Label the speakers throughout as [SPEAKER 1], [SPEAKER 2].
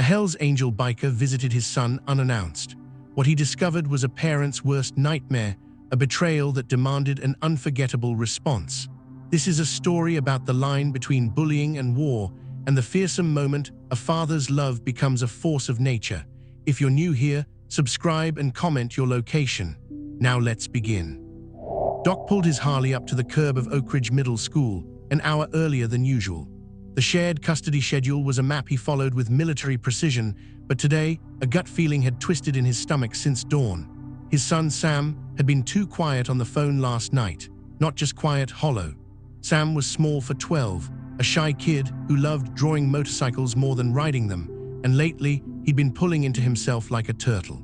[SPEAKER 1] Hell's Angel biker visited his son unannounced. What he discovered was a parent's worst nightmare, a betrayal that demanded an unforgettable response. This is a story about the line between bullying and war, and the fearsome moment a father's love becomes a force of nature. If you're new here, subscribe and comment your location. Now let's begin. Doc pulled his Harley up to the curb of Oak Ridge Middle School, an hour earlier than usual. The shared custody schedule was a map he followed with military precision, but today, a gut feeling had twisted in his stomach since dawn. His son Sam had been too quiet on the phone last night. Not just quiet, hollow. Sam was small for 12, a shy kid who loved drawing motorcycles more than riding them, and lately he'd been pulling into himself like a turtle.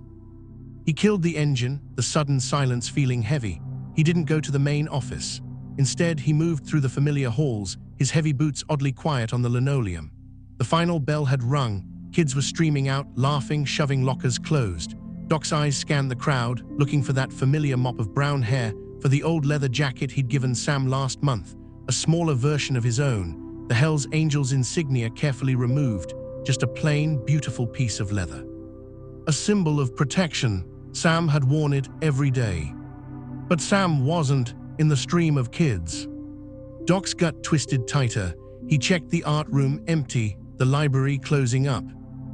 [SPEAKER 1] He killed the engine, the sudden silence feeling heavy. He didn't go to the main office. Instead, he moved through the familiar halls, his heavy boots oddly quiet on the linoleum. The final bell had rung. Kids were streaming out, laughing, shoving lockers closed. Doc's eyes scanned the crowd, looking for that familiar mop of brown hair, for the old leather jacket he'd given Sam last month, a smaller version of his own, the Hell's Angels insignia carefully removed, just a plain, beautiful piece of leather. A symbol of protection. Sam had worn it every day. But Sam wasn't in the stream of kids. Doc's gut twisted tighter. He checked the art room empty, the library closing up.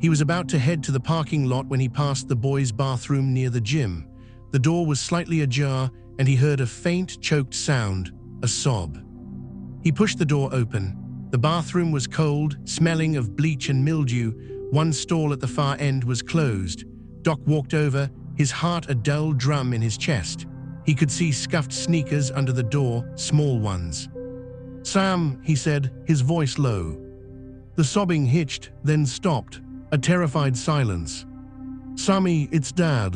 [SPEAKER 1] He was about to head to the parking lot when he passed the boys' bathroom near the gym. The door was slightly ajar, and he heard a faint, choked sound, a sob. He pushed the door open. The bathroom was cold, smelling of bleach and mildew. One stall at the far end was closed. Doc walked over, his heart a dull drum in his chest. He could see scuffed sneakers under the door, small ones. "Sam," he said, his voice low. The sobbing hitched, then stopped, a terrified silence. "Sammy, it's Dad."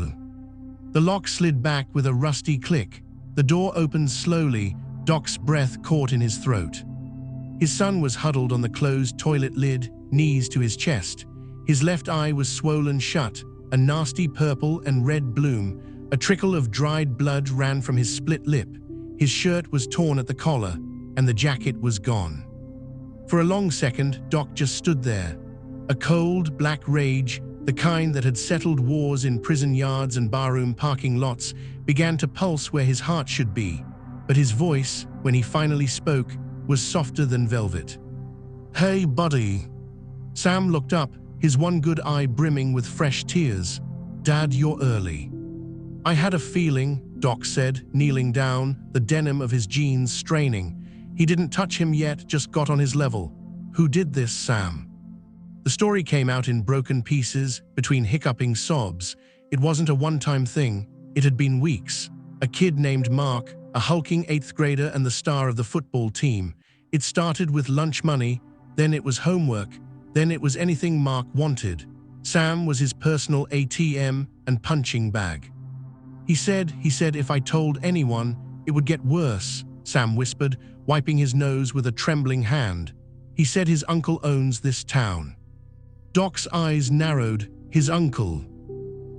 [SPEAKER 1] The lock slid back with a rusty click. The door opened slowly, Doc's breath caught in his throat. His son was huddled on the closed toilet lid, knees to his chest. His left eye was swollen shut, a nasty purple and red bloom. A trickle of dried blood ran from his split lip. His shirt was torn at the collar, and the jacket was gone. For a long second, Doc just stood there. A cold, black rage, the kind that had settled wars in prison yards and barroom parking lots, began to pulse where his heart should be. But his voice, when he finally spoke, was softer than velvet. "Hey, buddy." Sam looked up, his one good eye brimming with fresh tears. "Dad, you're early." "I had a feeling," Doc said, kneeling down, the denim of his jeans straining. He didn't touch him yet, just got on his level. "Who did this, Sam?" The story came out in broken pieces, between hiccuping sobs. It wasn't a one-time thing, it had been weeks. A kid named Mark, a hulking 8th grader and the star of the football team. It started with lunch money, then it was homework, then it was anything Mark wanted. Sam was his personal ATM and punching bag. He said if I told anyone, it would get worse, Sam whispered, wiping his nose with a trembling hand. He said his uncle owns this town. Doc's eyes narrowed. His uncle.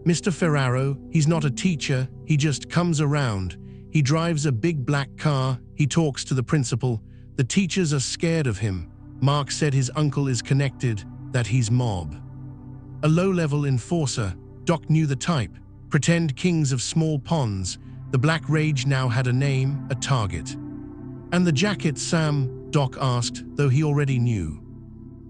[SPEAKER 1] Mr. Ferraro, he's not a teacher, he just comes around. He drives a big black car, he talks to the principal. The teachers are scared of him. Mark said his uncle is connected, that he's mob. A low-level enforcer. Doc knew the type. Pretend kings of small ponds. The black rage now had a name, a target. "And the jacket, Sam?" Doc asked, though he already knew.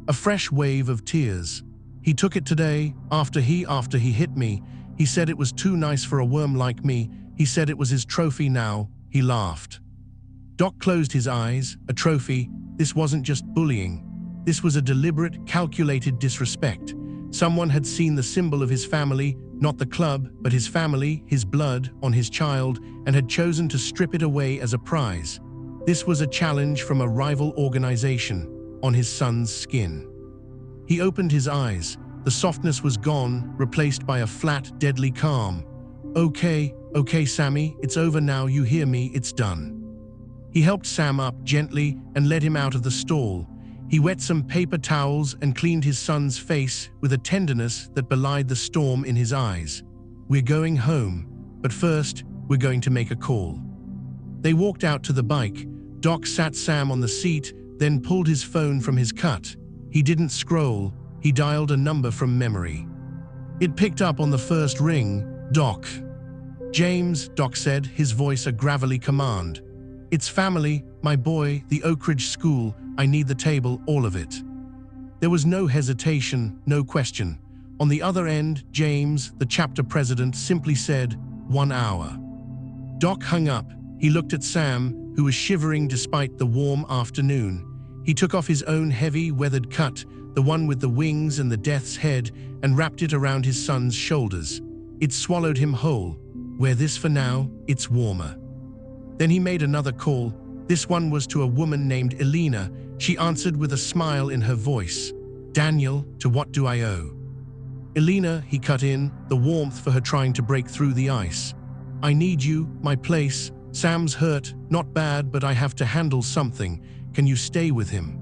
[SPEAKER 1] A fresh wave of tears. "He took it today, after he hit me. He said it was too nice for a worm like me. He said it was his trophy now." He laughed. Doc closed his eyes. A trophy. This wasn't just bullying. This was a deliberate, calculated disrespect. Someone had seen the symbol of his family, not the club, but his family, his blood, on his child, and had chosen to strip it away as a prize. This was a challenge from a rival organization, on his son's skin. He opened his eyes. The softness was gone, replaced by a flat, deadly calm. Okay, Sammy, it's over now, you hear me, it's done." He helped Sam up gently and led him out of the stall. He wet some paper towels and cleaned his son's face with a tenderness that belied the storm in his eyes. "We're going home, but first, we're going to make a call." They walked out to the bike. Doc sat Sam on the seat, then pulled his phone from his cut. He didn't scroll. He dialed a number from memory. It picked up on the first ring. "Doc." "James," Doc said, his voice a gravelly command. "It's family, my boy, the Oak Ridge School. I need the table, all of it." There was no hesitation, no question. On the other end, James, the chapter president, simply said, "1 hour." Doc hung up. He looked at Sam, who was shivering despite the warm afternoon. He took off his own heavy, weathered cut, the one with the wings and the death's head, and wrapped it around his son's shoulders. It swallowed him whole. "Wear this for now, it's warmer." Then he made another call. This one was to a woman named Elena. She answered with a smile in her voice. "Daniel, to what do I owe?" "Elena," he cut in, the warmth for her trying to break through the ice. "I need you, my place. Sam's hurt, not bad, but I have to handle something. Can you stay with him?"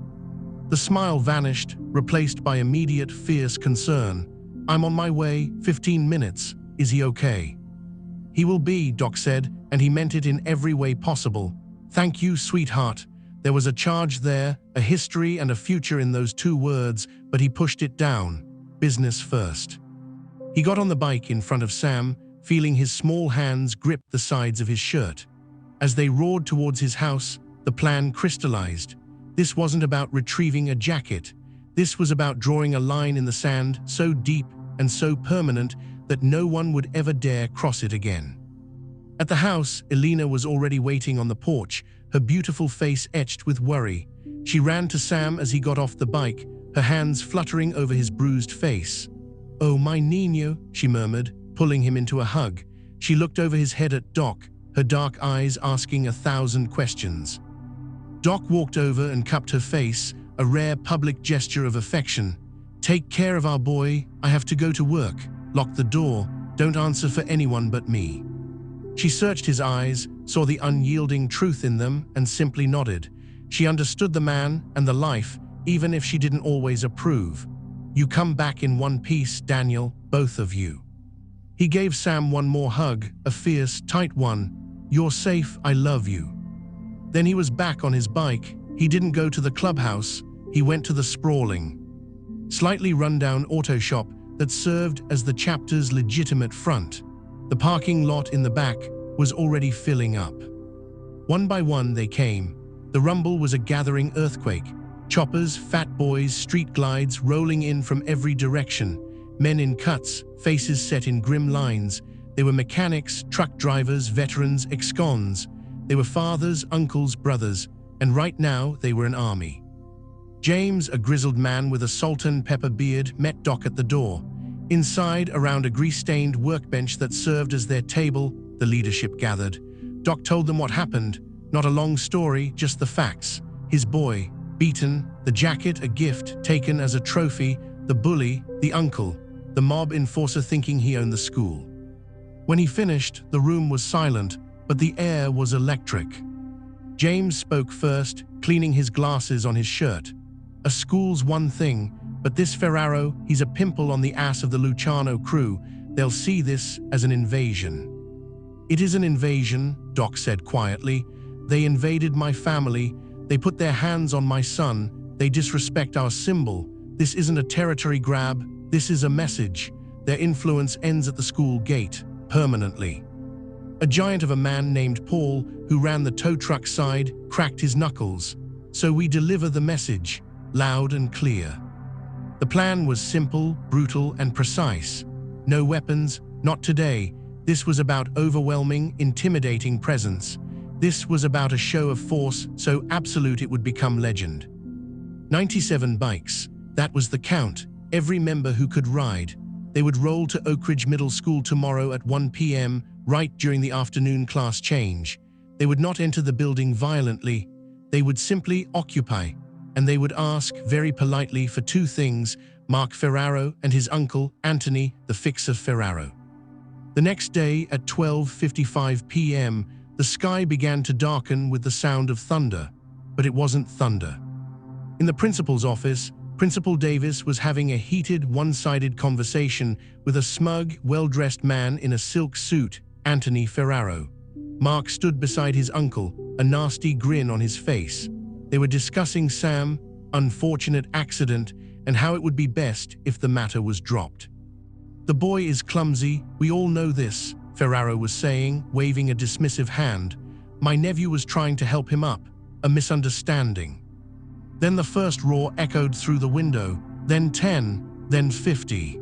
[SPEAKER 1] The smile vanished, replaced by immediate, fierce concern. "I'm on my way, 15 minutes. Is he okay?" "He will be," Doc said, and he meant it in every way possible. "Thank you, sweetheart." There was a charge there, a history and a future in those two words, but he pushed it down. Business first. He got on the bike in front of Sam, feeling his small hands grip the sides of his shirt. As they roared towards his house, the plan crystallized. This wasn't about retrieving a jacket. This was about drawing a line in the sand so deep and so permanent that no one would ever dare cross it again. At the house, Elena was already waiting on the porch, her beautiful face etched with worry. She ran to Sam as he got off the bike, her hands fluttering over his bruised face. "Oh, my Nino," she murmured, pulling him into a hug. She looked over his head at Doc, her dark eyes asking 1,000 questions. Doc walked over and cupped her face, a rare public gesture of affection. "Take care of our boy. I have to go to work. Lock the door. Don't answer for anyone but me." She searched his eyes, saw the unyielding truth in them, and simply nodded. She understood the man and the life, even if she didn't always approve. "You come back in one piece, Daniel, both of you." He gave Sam one more hug, a fierce, tight one. "You're safe, I love you." Then he was back on his bike. He didn't go to the clubhouse. He went to the sprawling, slightly run-down auto shop that served as the chapter's legitimate front. The parking lot in the back was already filling up. One by one they came. The rumble was a gathering earthquake. Choppers, fat boys, street glides rolling in from every direction. Men in cuts, faces set in grim lines. They were mechanics, truck drivers, veterans, ex-cons. They were fathers, uncles, brothers, and right now they were an army. James, a grizzled man with a salt and pepper beard, met Doc at the door. Inside, around a grease-stained workbench that served as their table, the leadership gathered. Doc told them what happened. Not a long story, just the facts. His boy, beaten, the jacket a gift, taken as a trophy, the bully, the uncle, the mob enforcer thinking he owned the school. When he finished, the room was silent, but the air was electric. James spoke first, cleaning his glasses on his shirt. "A school's one thing, but this Ferraro, he's a pimple on the ass of the Luciano crew. They'll see this as an invasion." "It is an invasion," Doc said quietly. "They invaded my family. They put their hands on my son. They disrespect our symbol. This isn't a territory grab. This is a message. Their influence ends at the school gate, permanently." A giant of a man named Paul, who ran the tow truck side, cracked his knuckles. "So we deliver the message, loud and clear." The plan was simple, brutal, and precise. No weapons, not today. This was about overwhelming, intimidating presence. This was about a show of force so absolute it would become legend. 97 bikes. That was the count. Every member who could ride. They would roll to Oak Ridge Middle School tomorrow at 1 p.m., right during the afternoon class change. They would not enter the building violently. They would simply occupy. And they would ask, very politely, for two things: Mark Ferraro and his uncle, Anthony, the fixer Ferraro. The next day, at 12:55 p.m., the sky began to darken with the sound of thunder. But it wasn't thunder. In the principal's office, Principal Davis was having a heated, one-sided conversation with a smug, well-dressed man in a silk suit, Anthony Ferraro. Mark stood beside his uncle, a nasty grin on his face. They were discussing Sam, unfortunate accident, and how it would be best if the matter was dropped. "The boy is clumsy, we all know this," Ferraro was saying, waving a dismissive hand. "My nephew was trying to help him up, a misunderstanding." Then the first roar echoed through the window, then 10, then 50.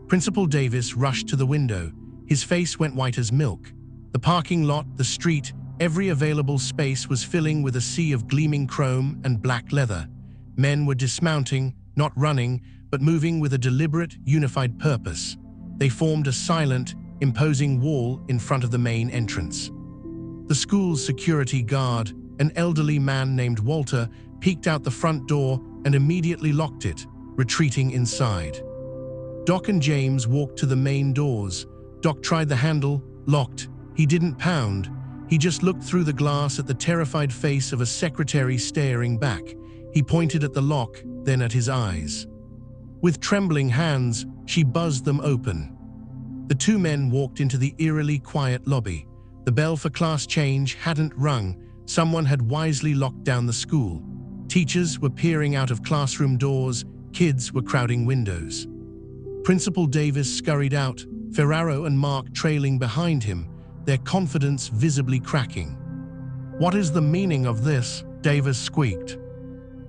[SPEAKER 1] Principal Davis rushed to the window. His face went white as milk. The parking lot, the street, every available space was filling with a sea of gleaming chrome and black leather. Men were dismounting, not running, but moving with a deliberate, unified purpose. They formed a silent, imposing wall in front of the main entrance. The school's security guard, an elderly man named Walter, peeked out the front door and immediately locked it, retreating inside. Doc and James walked to the main doors. Doc tried the handle, locked. He didn't pound. He just looked through the glass at the terrified face of a secretary staring back. He pointed at the lock, then at his eyes. With trembling hands, she buzzed them open. The two men walked into the eerily quiet lobby. The bell for class change hadn't rung. Someone had wisely locked down the school. Teachers were peering out of classroom doors. Kids were crowding windows. Principal Davis scurried out, Ferraro and Mark trailing behind him, their confidence visibly cracking. "What is the meaning of this?" Davis squeaked.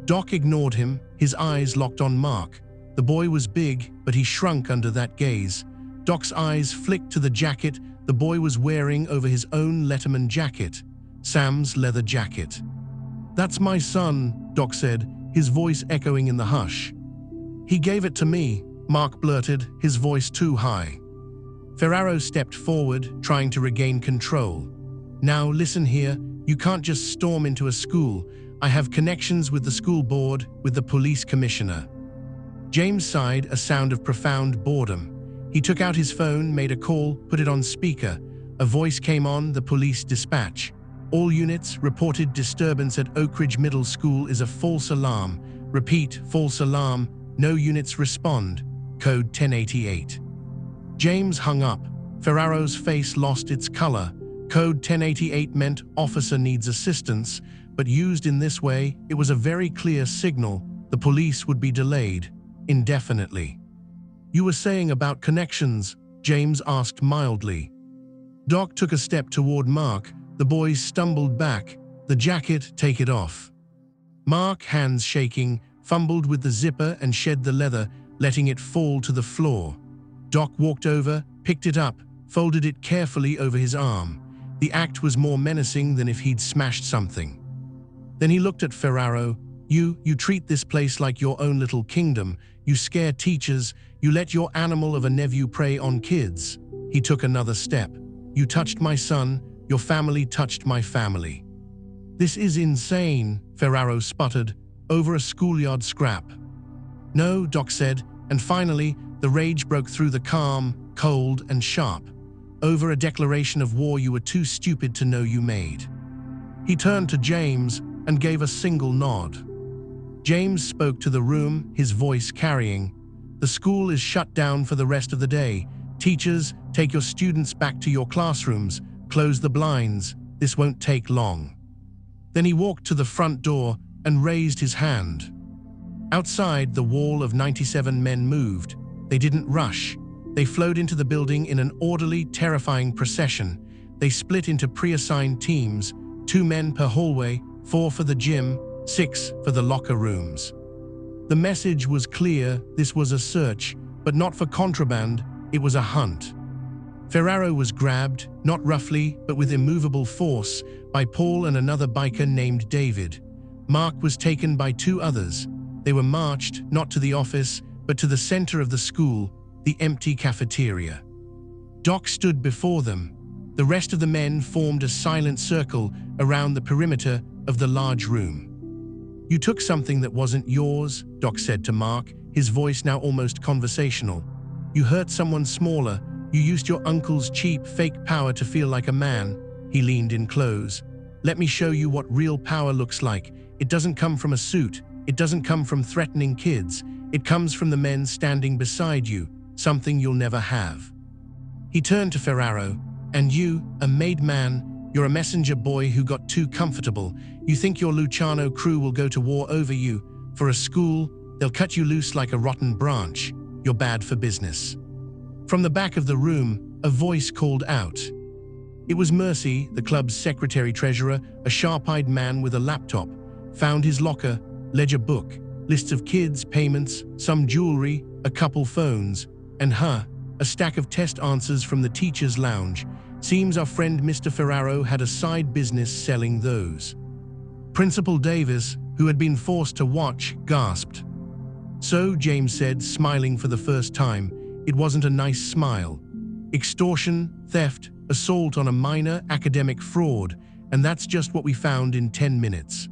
[SPEAKER 1] Doc ignored him, his eyes locked on Mark. The boy was big, but he shrunk under that gaze. Doc's eyes flicked to the jacket the boy was wearing over his own Letterman jacket, Sam's leather jacket. "That's my son," Doc said, his voice echoing in the hush. "He gave it to me," Mark blurted, his voice too high. Ferraro stepped forward, trying to regain control. "Now listen here, you can't just storm into a school. I have connections with the school board, with the police commissioner." James sighed, a sound of profound boredom. He took out his phone, made a call, put it on speaker. A voice came on, the police dispatch. "All units, reported disturbance at Oak Ridge Middle School is a false alarm. Repeat, false alarm. No units respond. Code 1088. James hung up. Ferraro's face lost its color. Code 1088 meant officer needs assistance, but used in this way, it was a very clear signal. The police would be delayed, indefinitely. "You were saying about connections," James asked mildly. Doc took a step toward Mark. The boys stumbled back. "The jacket, take it off." Mark, hands shaking, fumbled with the zipper and shed the leather, letting it fall to the floor. Doc walked over, picked it up, folded it carefully over his arm. The act was more menacing than if he'd smashed something. Then he looked at Ferraro. You treat this place like your own little kingdom. You scare teachers. You let your animal of a nephew prey on kids." He took another step. "You touched my son. Your family touched my family." "This is insane," Ferraro sputtered, "over a schoolyard scrap." "No," Doc said, and finally, the rage broke through the calm, cold and sharp. "Over a declaration of war you were too stupid to know you made." He turned to James and gave a single nod. James spoke to the room, his voice carrying. "The school is shut down for the rest of the day. Teachers, take your students back to your classrooms. Close the blinds. This won't take long." Then he walked to the front door and raised his hand. Outside, the wall of 97 men moved. They didn't rush. They flowed into the building in an orderly, terrifying procession. They split into pre-assigned teams, 2 men per hallway, 4 for the gym, 6 for the locker rooms. The message was clear: this was a search, but not for contraband, it was a hunt. Ferraro was grabbed, not roughly, but with immovable force, by Paul and another biker named David. Mark was taken by 2 others. They were marched, not to the office, but to the center of the school, the empty cafeteria. Doc stood before them. The rest of the men formed a silent circle around the perimeter of the large room. "You took something that wasn't yours," Doc said to Mark, his voice now almost conversational. "You hurt someone smaller. You used your uncle's cheap, fake power to feel like a man." He leaned in close. "Let me show you what real power looks like. It doesn't come from a suit. It doesn't come from threatening kids. It comes from the men standing beside you, something you'll never have." He turned to Ferraro. "And you, a made man, you're a messenger boy who got too comfortable. You think your Luciano crew will go to war over you. For a school, They'll cut you loose like a rotten branch. You're bad for business." From the back of the room, a voice called out. It was Mercy, the club's secretary-treasurer, a sharp-eyed man with a laptop. Found his locker, ledger book, lists of kids, payments, some jewelry, a couple phones, and a stack of test answers from the teacher's lounge. Seems our friend Mr. Ferraro had a side business selling those. Principal Davis, who had been forced to watch, gasped. "So," James said, smiling for the first time, it wasn't a nice smile. "Extortion, theft, assault on a minor, academic fraud, and that's just what we found in 10 minutes.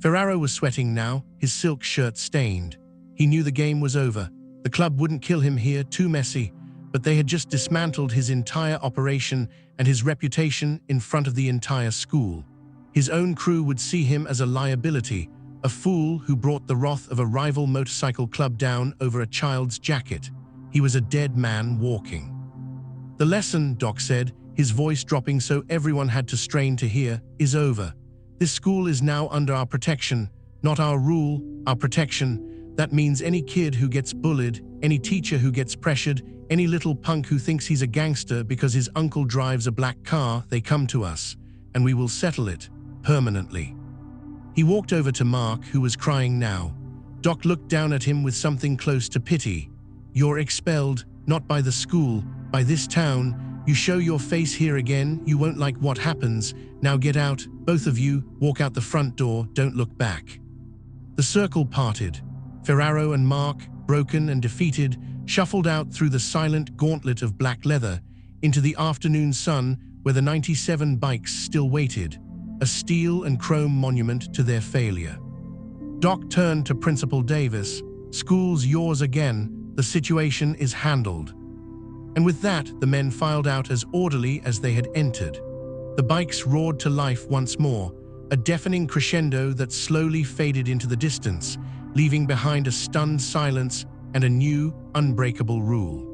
[SPEAKER 1] Ferraro was sweating now, his silk shirt stained. He knew the game was over. The club wouldn't kill him here, too messy, but they had just dismantled his entire operation and his reputation in front of the entire school. His own crew would see him as a liability, a fool who brought the wrath of a rival motorcycle club down over a child's jacket. He was a dead man walking. "The lesson," Doc said, his voice dropping so everyone had to strain to hear, "is over. This school is now under our protection, not our rule, our protection. That means any kid who gets bullied, any teacher who gets pressured, any little punk who thinks he's a gangster because his uncle drives a black car, they come to us, and we will settle it, permanently." He walked over to Mark, who was crying now. Doc looked down at him with something close to pity. "You're expelled, not by the school, by this town. You show your face here again, you won't like what happens. Now get out, both of you, walk out the front door, don't look back." The circle parted. Ferraro and Mark, broken and defeated, shuffled out through the silent gauntlet of black leather into the afternoon sun where the 97 bikes still waited, a steel and chrome monument to their failure. Doc turned to Principal Davis. "School's yours again. The situation is handled." And with that, the men filed out as orderly as they had entered. The bikes roared to life once more, a deafening crescendo that slowly faded into the distance, leaving behind a stunned silence and a new, unbreakable rule.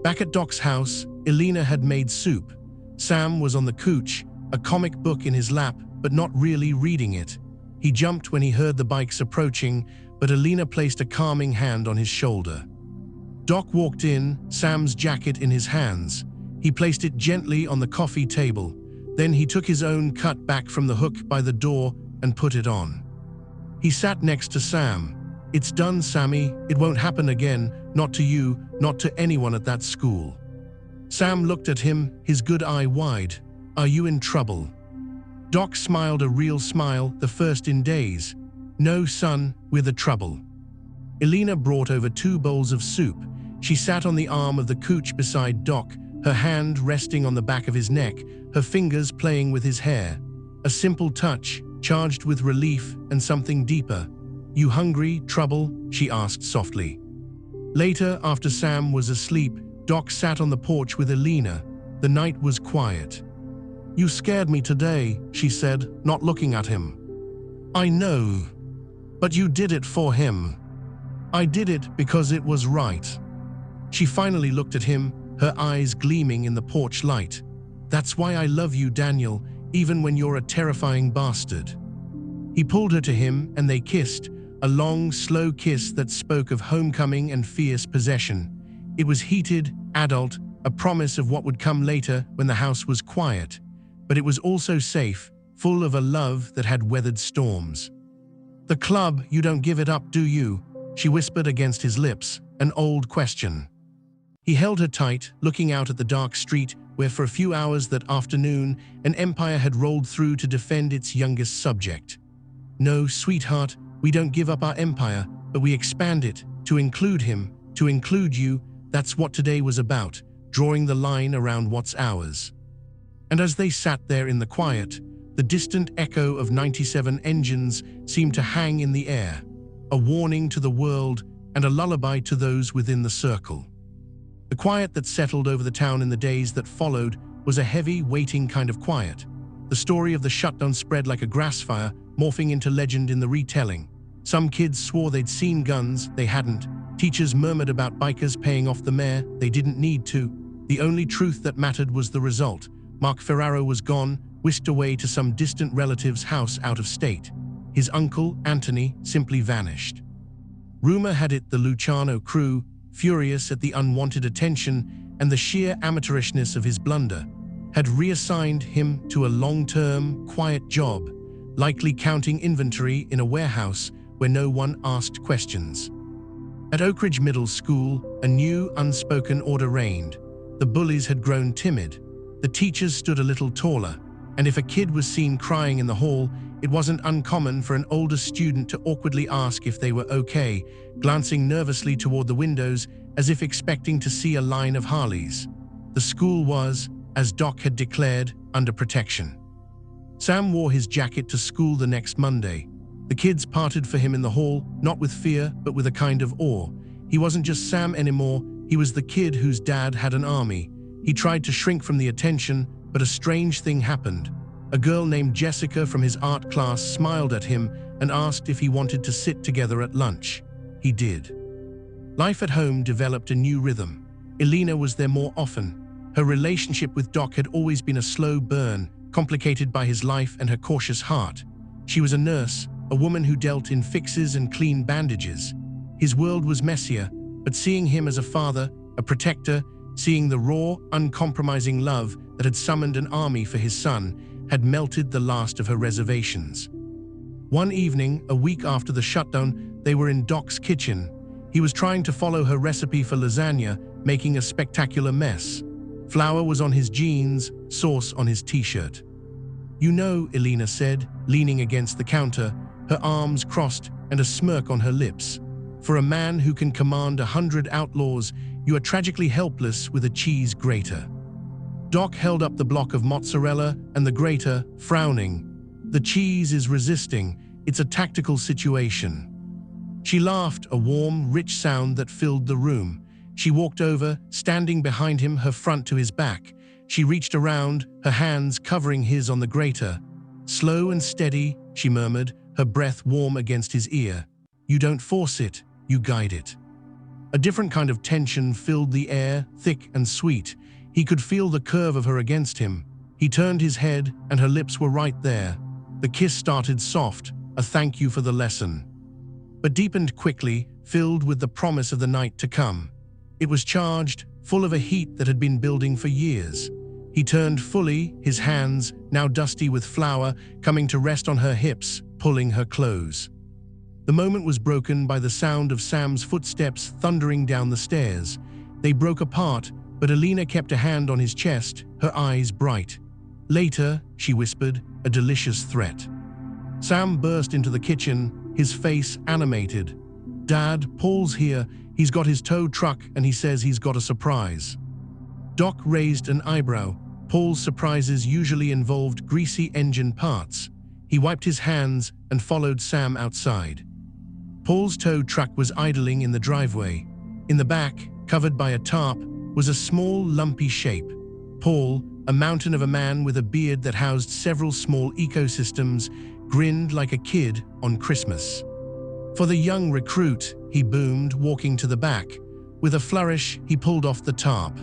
[SPEAKER 1] Back at Doc's house, Elena had made soup. Sam was on the couch, a comic book in his lap, but not really reading it. He jumped when he heard the bikes approaching, but Elena placed a calming hand on his shoulder. Doc walked in, Sam's jacket in his hands. He placed it gently on the coffee table. Then he took his own cut back from the hook by the door and put it on. He sat next to Sam. "It's done, Sammy. It won't happen again. Not to you, not to anyone at that school." Sam looked at him, his good eye wide. "Are you in trouble?" Doc smiled a real smile, the first in days. "No, son, we're the trouble." Elena brought over 2 bowls of soup. She sat on the arm of the couch beside Doc, her hand resting on the back of his neck, her fingers playing with his hair. A simple touch, charged with relief and something deeper. "You hungry, trouble?" she asked softly. Later, after Sam was asleep, Doc sat on the porch with Elena. The night was quiet. "You scared me today," she said, not looking at him. "I know. But you did it for him." "I did it because it was right." She finally looked at him, her eyes gleaming in the porch light. "That's why I love you, Daniel, even when you're a terrifying bastard." He pulled her to him and they kissed, a long, slow kiss that spoke of homecoming and fierce possession. It was heated, adult, a promise of what would come later when the house was quiet. But it was also safe, full of a love that had weathered storms. "The club, you don't give it up, do you?" she whispered against his lips, an old question. He held her tight, looking out at the dark street where for a few hours that afternoon an empire had rolled through to defend its youngest subject. "No, sweetheart, we don't give up our empire, but we expand it, to include him, to include you. That's what today was about, drawing the line around what's ours." And as they sat there in the quiet, the distant echo of 97 engines seemed to hang in the air, a warning to the world and a lullaby to those within the circle. The quiet that settled over the town in the days that followed was a heavy, waiting kind of quiet. The story of the shutdown spread like a grass fire, morphing into legend in the retelling. Some kids swore they'd seen guns, they hadn't. Teachers murmured about bikers paying off the mayor, they didn't need to. The only truth that mattered was the result. Mark Ferraro was gone, whisked away to some distant relative's house out of state. His uncle, Anthony, simply vanished. Rumor had it the Luciano crew, furious at the unwanted attention and the sheer amateurishness of his blunder, had reassigned him to a long-term, quiet job, likely counting inventory in a warehouse where no one asked questions. At Oak Ridge Middle School, a new, unspoken order reigned. The bullies had grown timid. The teachers stood a little taller, and if a kid was seen crying in the hall, it wasn't uncommon for an older student to awkwardly ask if they were okay, glancing nervously toward the windows as if expecting to see a line of Harleys. The school was, as Doc had declared, under protection. Sam wore his jacket to school the next Monday. The kids parted for him in the hall, not with fear, but with a kind of awe. He wasn't just Sam anymore, he was the kid whose dad had an army. He tried to shrink from the attention, but a strange thing happened. A girl named Jessica from his art class smiled at him and asked if he wanted to sit together at lunch. He did. Life at home developed a new rhythm. Elena was there more often. Her relationship with Doc had always been a slow burn, complicated by his life and her cautious heart. She was a nurse, a woman who dealt in fixes and clean bandages. His world was messier, but seeing him as a father, a protector, seeing the raw, uncompromising love that had summoned an army for his son, had melted the last of her reservations. One evening, a week after the shutdown, they were in Doc's kitchen. He was trying to follow her recipe for lasagna, making a spectacular mess. Flour was on his jeans, sauce on his t-shirt. "You know," Elena said, leaning against the counter, her arms crossed and a smirk on her lips. "For a man who can command 100 outlaws, you are tragically helpless with a cheese grater." Doc held up the block of mozzarella and the grater, frowning. "The cheese is resisting. It's a tactical situation." She laughed, a warm, rich sound that filled the room. She walked over, standing behind him, her front to his back. She reached around, her hands covering his on the grater. "Slow and steady," she murmured, her breath warm against his ear. "You don't force it, you guide it." A different kind of tension filled the air, thick and sweet. He could feel the curve of her against him. He turned his head, and her lips were right there. The kiss started soft, a thank you for the lesson, but deepened quickly, filled with the promise of the night to come. It was charged, full of a heat that had been building for years. He turned fully, his hands, now dusty with flour, coming to rest on her hips, pulling her close. The moment was broken by the sound of Sam's footsteps thundering down the stairs. They broke apart, but Elena kept a hand on his chest, her eyes bright. "Later," she whispered, a delicious threat. Sam burst into the kitchen, his face animated. "Dad, Paul's here. He's got his tow truck and he says he's got a surprise." Doc raised an eyebrow. Paul's surprises usually involved greasy engine parts. He wiped his hands and followed Sam outside. Paul's tow truck was idling in the driveway. In the back, covered by a tarp, was a small, lumpy shape. Paul, a mountain of a man with a beard that housed several small ecosystems, grinned like a kid on Christmas. "For the young recruit," he boomed, walking to the back. With a flourish, he pulled off the tarp.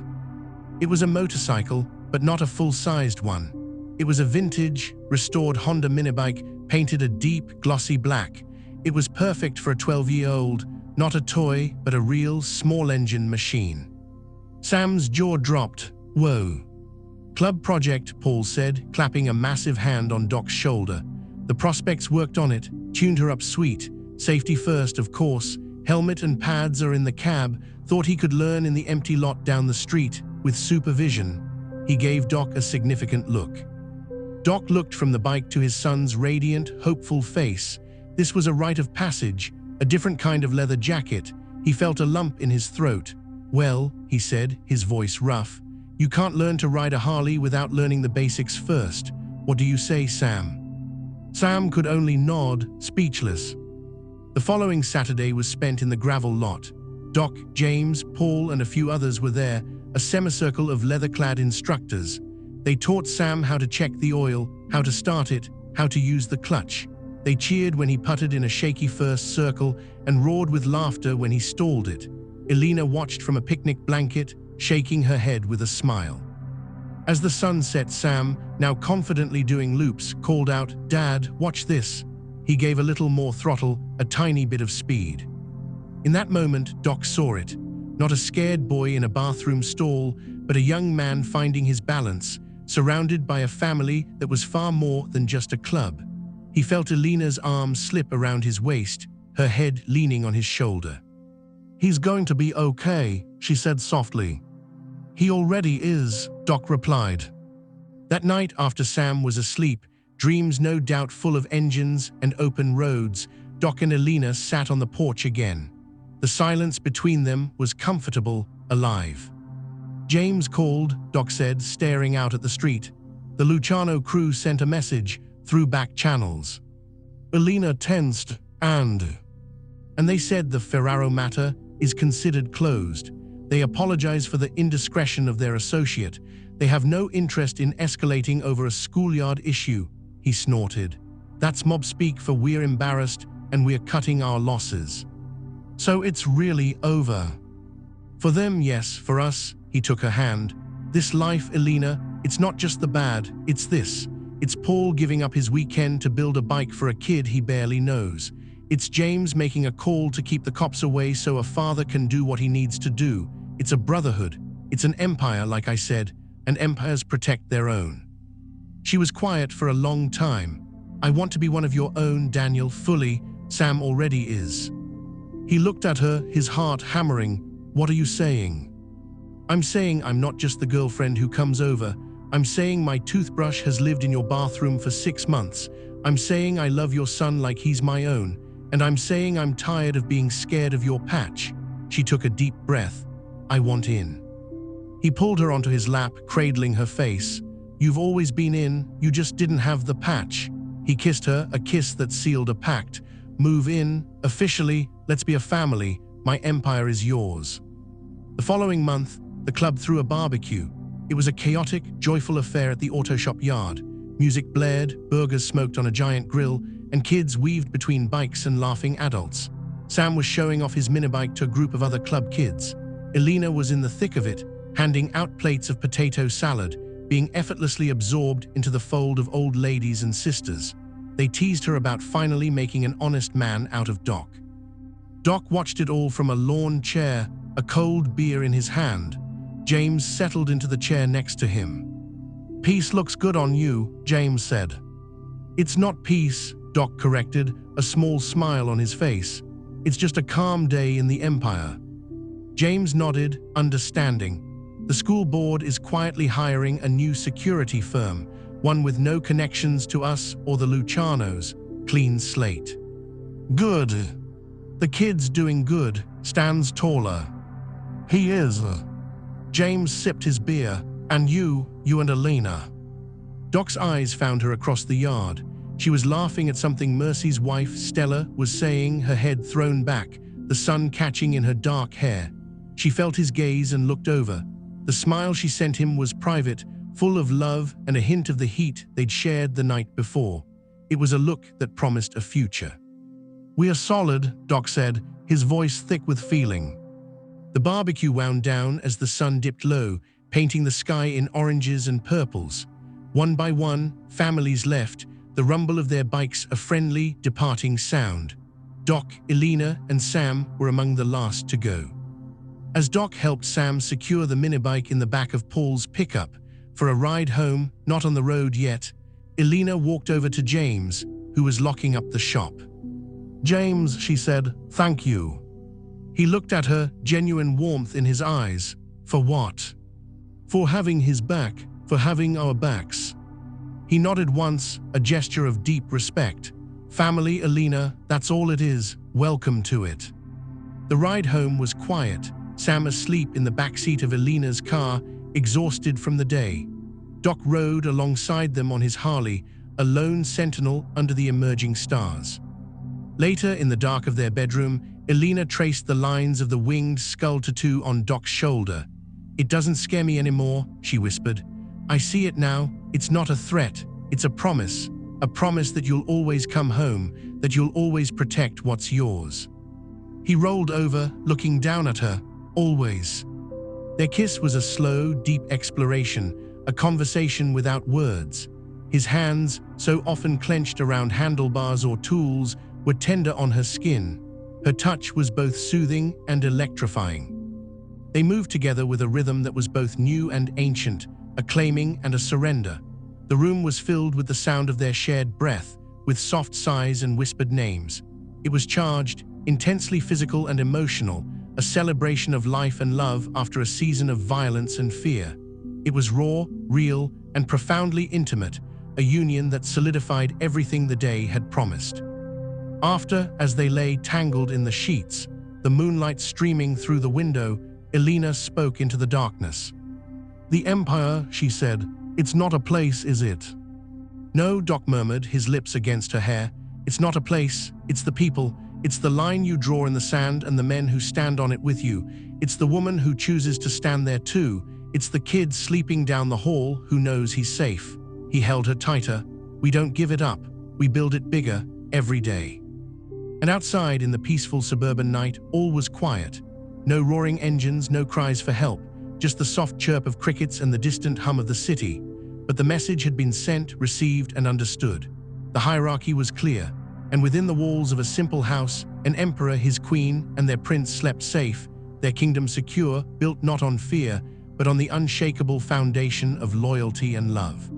[SPEAKER 1] It was a motorcycle, but not a full-sized one. It was a vintage, restored Honda minibike, painted a deep, glossy black. It was perfect for a 12-year-old, not a toy, but a real, small-engine machine. Sam's jaw dropped. "Whoa." "Club project," Paul said, clapping a massive hand on Doc's shoulder. The prospects worked on it, tuned her up sweet. Safety first, of course. Helmet and pads are in the cab. Thought he could learn in the empty lot down the street, with supervision. He gave Doc a significant look. Doc looked from the bike to his son's radiant, hopeful face. This was a rite of passage, a different kind of leather jacket. He felt a lump in his throat. "Well," he said, his voice rough, "you can't learn to ride a Harley without learning the basics first. What do you say, Sam?" Sam could only nod, speechless. The following Saturday was spent in the gravel lot. Doc, James, Paul, and a few others were there, a semicircle of leather-clad instructors. They taught Sam how to check the oil, how to start it, how to use the clutch. They cheered when he putted in a shaky first circle and roared with laughter when he stalled it. Elena watched from a picnic blanket, shaking her head with a smile. As the sun set, Sam, now confidently doing loops, called out, "Dad, watch this." He gave a little more throttle, a tiny bit of speed. In that moment, Doc saw it. Not a scared boy in a bathroom stall, but a young man finding his balance, surrounded by a family that was far more than just a club. He felt Elena's arm slip around his waist, her head leaning on his shoulder. "He's going to be okay," she said softly. "He already is," Doc replied. That night, after Sam was asleep, dreams no doubt full of engines and open roads, Doc and Elena sat on the porch again. The silence between them was comfortable, alive. "James called," Doc said, staring out at the street. "The Luciano crew sent a message through back channels." Elena tensed, and they said the Ferraro matter is considered closed. They apologize for the indiscretion of their associate. They have no interest in escalating over a schoolyard issue, he snorted. "That's mob speak for we're embarrassed and we're cutting our losses." "So it's really over?" "For them, yes. For us," he took her hand. "This life, Elena, it's not just the bad, it's this. It's Paul giving up his weekend to build a bike for a kid he barely knows. It's James making a call to keep the cops away so a father can do what he needs to do. It's a brotherhood. It's an empire, like I said, and empires protect their own." She was quiet for a long time. "I want to be one of your own, Daniel, fully. Sam already is." He looked at her, his heart hammering. "What are you saying?" "I'm saying I'm not just the girlfriend who comes over. I'm saying my toothbrush has lived in your bathroom for 6 months. I'm saying I love your son like he's my own. And I'm saying I'm tired of being scared of your patch." She took a deep breath. "I want in." He pulled her onto his lap, cradling her face. "You've always been in, you just didn't have the patch." He kissed her, a kiss that sealed a pact. "Move in, officially, let's be a family. My empire is yours." The following month, the club threw a barbecue. It was a chaotic, joyful affair at the auto shop yard. Music blared, burgers smoked on a giant grill, and kids weaved between bikes and laughing adults. Sam was showing off his minibike to a group of other club kids. Elena was in the thick of it, handing out plates of potato salad, being effortlessly absorbed into the fold of old ladies and sisters. They teased her about finally making an honest man out of Doc. Doc watched it all from a lawn chair, a cold beer in his hand. James settled into the chair next to him. "Peace looks good on you," James said. "It's not peace," Doc corrected, a small smile on his face. "It's just a calm day in the Empire." James nodded, understanding. The school board is quietly hiring a new security firm, one with no connections to us or the Lucianos. Clean slate. "Good. The kid's doing good, stands taller." "He is." James sipped his beer. "And you and Elena." Doc's eyes found her across the yard. She was laughing at something Mercy's wife, Stella, was saying, her head thrown back, the sun catching in her dark hair. She felt his gaze and looked over. The smile she sent him was private, full of love and a hint of the heat they'd shared the night before. It was a look that promised a future. "We are solid," Doc said, his voice thick with feeling. The barbecue wound down as the sun dipped low, painting the sky in oranges and purples. One by one, families left, the rumble of their bikes a friendly, departing sound. Doc, Elena, and Sam were among the last to go. As Doc helped Sam secure the minibike in the back of Paul's pickup for a ride home, not on the road yet, Elena walked over to James, who was locking up the shop. "James," she said, "thank you." He looked at her, genuine warmth in his eyes. "For what?" "For having his back, for having our backs." He nodded once, a gesture of deep respect. "Family, Elena, that's all it is. Welcome to it." The ride home was quiet, Sam asleep in the backseat of Elena's car, exhausted from the day. Doc rode alongside them on his Harley, a lone sentinel under the emerging stars. Later, in the dark of their bedroom, Elena traced the lines of the winged skull tattoo on Doc's shoulder. "It doesn't scare me anymore," she whispered. "I see it now. It's not a threat. It's a promise that you'll always come home, that you'll always protect what's yours." He rolled over, looking down at her. "Always." Their kiss was a slow, deep exploration, a conversation without words. His hands, so often clenched around handlebars or tools, were tender on her skin. Her touch was both soothing and electrifying. They moved together with a rhythm that was both new and ancient, a claiming and a surrender. The room was filled with the sound of their shared breath, with soft sighs and whispered names. It was charged, intensely physical and emotional, a celebration of life and love after a season of violence and fear. It was raw, real, and profoundly intimate, a union that solidified everything the day had promised. After, as they lay tangled in the sheets, the moonlight streaming through the window, Elena spoke into the darkness. "The Empire," she said, "it's not a place, is it?" "No," Doc murmured, his lips against her hair. "It's not a place, it's the people. It's the line you draw in the sand and the men who stand on it with you. It's the woman who chooses to stand there too. It's the kid sleeping down the hall who knows he's safe." He held her tighter. "We don't give it up. We build it bigger, every day." And outside, in the peaceful suburban night, all was quiet. No roaring engines, no cries for help, just the soft chirp of crickets and the distant hum of the city. But the message had been sent, received, and understood. The hierarchy was clear, and within the walls of a simple house, an emperor, his queen, and their prince slept safe, their kingdom secure, built not on fear, but on the unshakable foundation of loyalty and love.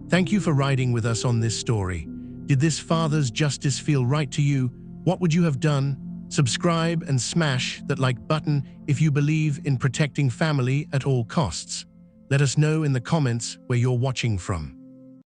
[SPEAKER 1] Thank you for riding with us on this story. Did this father's justice feel right to you? What would you have done? Subscribe and smash that like button if you believe in protecting family at all costs. Let us know in the comments where you're watching from.